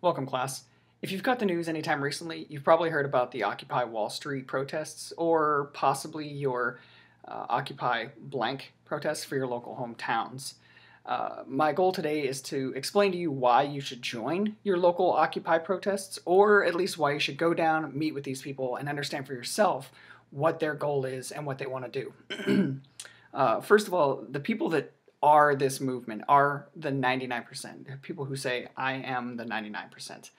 Welcome, class. If you've got the news anytime recently, you've probably heard about the Occupy Wall Street protests or possibly your Occupy blank protests for your local hometowns. My goal today is to explain to you why you should join your local Occupy protests, or at least why you should go down, meet with these people, and understand for yourself what their goal is and what they want to do. First of all, the people that are this movement are the 99%. People who say, I am the 99%.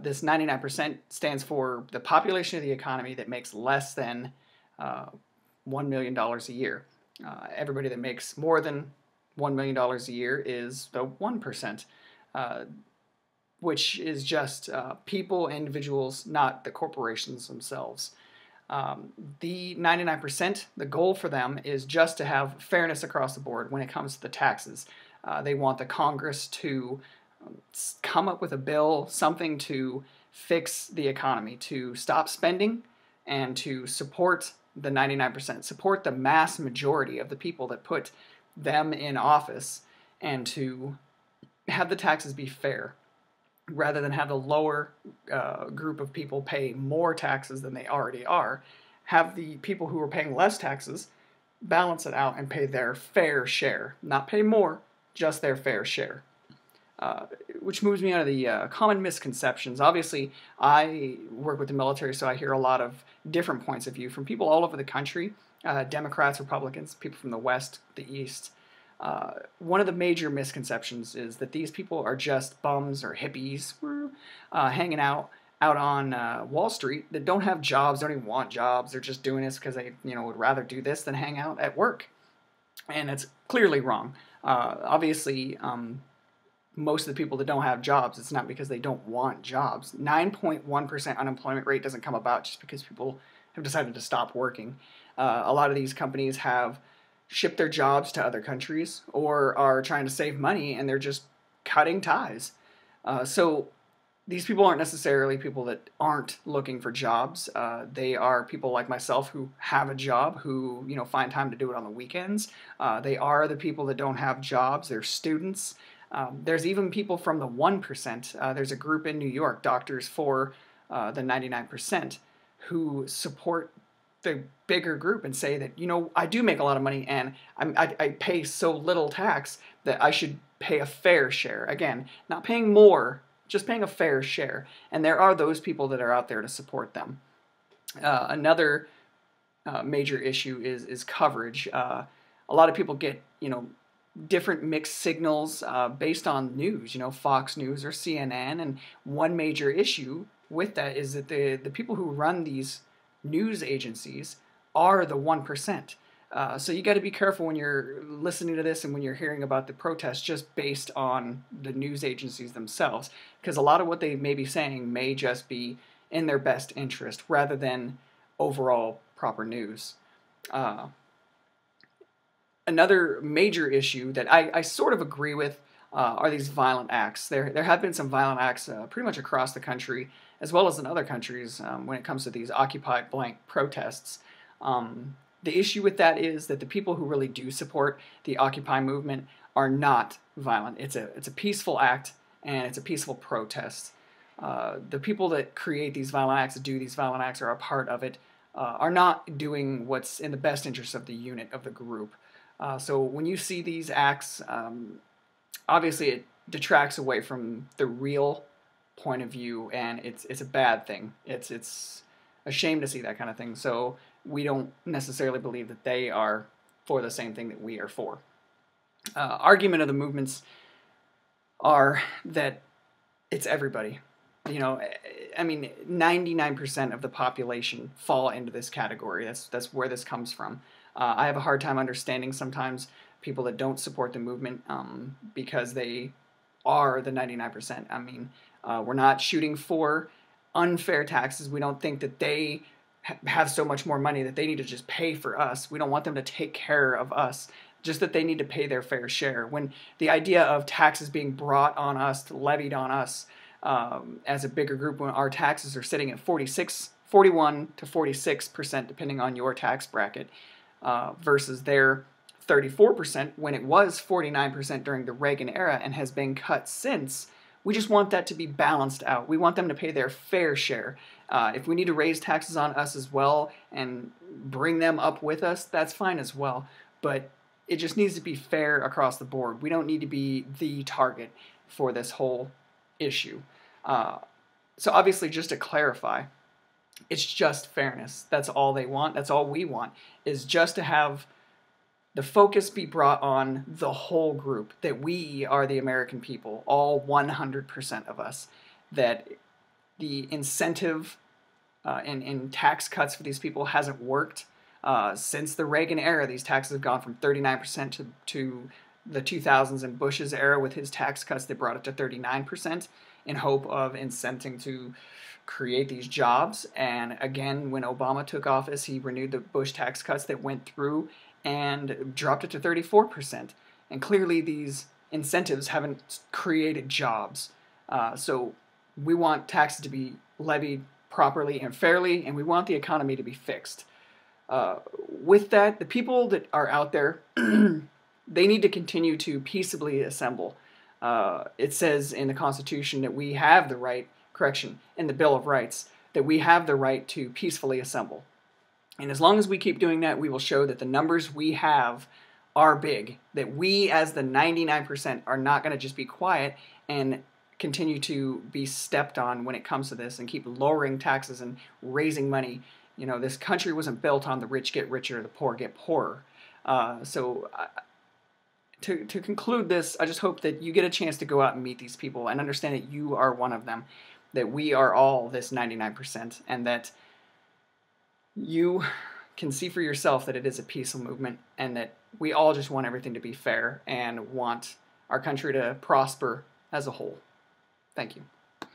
This 99% stands for the population of the economy that makes less than $1 million a year. Everybody that makes more than $1 million a year is the 1%, which is just people, individuals, not the corporations themselves. The 99%, the goal for them is just to have fairness across the board when it comes to the taxes. They want the Congress to come up with a bill, something to fix the economy, to stop spending and to support the 99%, support the mass majority of the people that put them in office, and to have the taxes be fair, rather than have the lower group of people pay more taxes than they already are. Have the people who are paying less taxes balance it out and pay their fair share. Not pay more, just their fair share. Which moves me on to the common misconceptions. Obviously, I work with the military, so I hear a lot of different points of view from people all over the country, Democrats, Republicans, people from the West, the East. One of the major misconceptions is that these people are just bums or hippies hanging out on Wall Street that don't have jobs, don't even want jobs. They're just doing this because they would rather do this than hang out at work. And it's clearly wrong. Obviously, most of the people that don't have jobs, it's not because they don't want jobs. 9.1% unemployment rate doesn't come about just because people have decided to stop working. A lot of these companies have shipped their jobs to other countries or are trying to save money, and they're just cutting ties. So these people aren't necessarily people that aren't looking for jobs. They are people like myself who have a job, who find time to do it on the weekends. They are the people that don't have jobs. They're students. There's even people from the 1%. There's a group in New York, Doctors for the 99%, who support the bigger group and say that, I do make a lot of money and I pay so little tax that I should pay a fair share. Again, not paying more, just paying a fair share. And there are those people that are out there to support them. Another major issue is coverage. A lot of people get, different mixed signals based on news, Fox News or CNN. And one major issue with that is that the people who run these news agencies are the 1%. So you got to be careful when you're listening to this and when you're hearing about the protests just based on the news agencies themselves, because a lot of what they may be saying may just be in their best interest rather than overall proper news. Another major issue that I sort of agree with are these violent acts. There have been some violent acts pretty much across the country, as well as in other countries when it comes to these Occupy blank protests. The issue with that is that the people who really do support the Occupy movement are not violent. It's a peaceful act, and it's a peaceful protest. The people that create these violent acts, that do these violent acts, or are a part of it, are not doing what's in the best interest of the unit, of the group. So when you see these acts, obviously it detracts away from the real point of view, and it's a bad thing. It's a shame to see that kind of thing. So we don't necessarily believe that they are for the same thing that we are for. Argument of the movements are that it's everybody. 99% of the population fall into this category. That's where this comes from. I have a hard time understanding sometimes people that don't support the movement because they are the 99%. We're not shooting for unfair taxes. We don't think that they have so much more money that they need to just pay for us. We don't want them to take care of us, just that they need to pay their fair share. When the idea of taxes being brought on us, levied on us as a bigger group, when our taxes are sitting at 41 to 46%, depending on your tax bracket, versus their 34% when it was 49% during the Reagan era and has been cut since, We just want that to be balanced out. We want them to pay their fair share. If we need to raise taxes on us as well and bring them up with us, that's fine as well. But it just needs to be fair across the board. We don't need to be the target for this whole issue. So obviously, just to clarify, it's just fairness. That's all they want. That's all we want, is just to have the focus be brought on the whole group, that we are the American people, all 100% of us, that the incentive in tax cuts for these people hasn't worked. Since the Reagan era, these taxes have gone from 39% to the 2000s and Bush's era with his tax cuts that brought it to 39% in hope of incenting to create these jobs. And again, when Obama took office, he renewed the Bush tax cuts that went through and dropped it to 34%. And clearly these incentives haven't created jobs. So we want taxes to be levied properly and fairly, and we want the economy to be fixed. With that, the people that are out there, they need to continue to peaceably assemble. It says in the Constitution that we have the right, in the Bill of Rights, that we have the right to peacefully assemble. And as long as we keep doing that, we will show that the numbers we have are big, that we as the 99% are not going to just be quiet and continue to be stepped on when it comes to this and keep lowering taxes and raising money. You know, this country wasn't built on the rich get richer, the poor get poorer. To conclude this, I just hope that you get a chance to go out and meet these people and understand that you are one of them, that we are all this 99%, and that you can see for yourself that it is a peaceful movement and that we all just want everything to be fair and want our country to prosper as a whole. Thank you.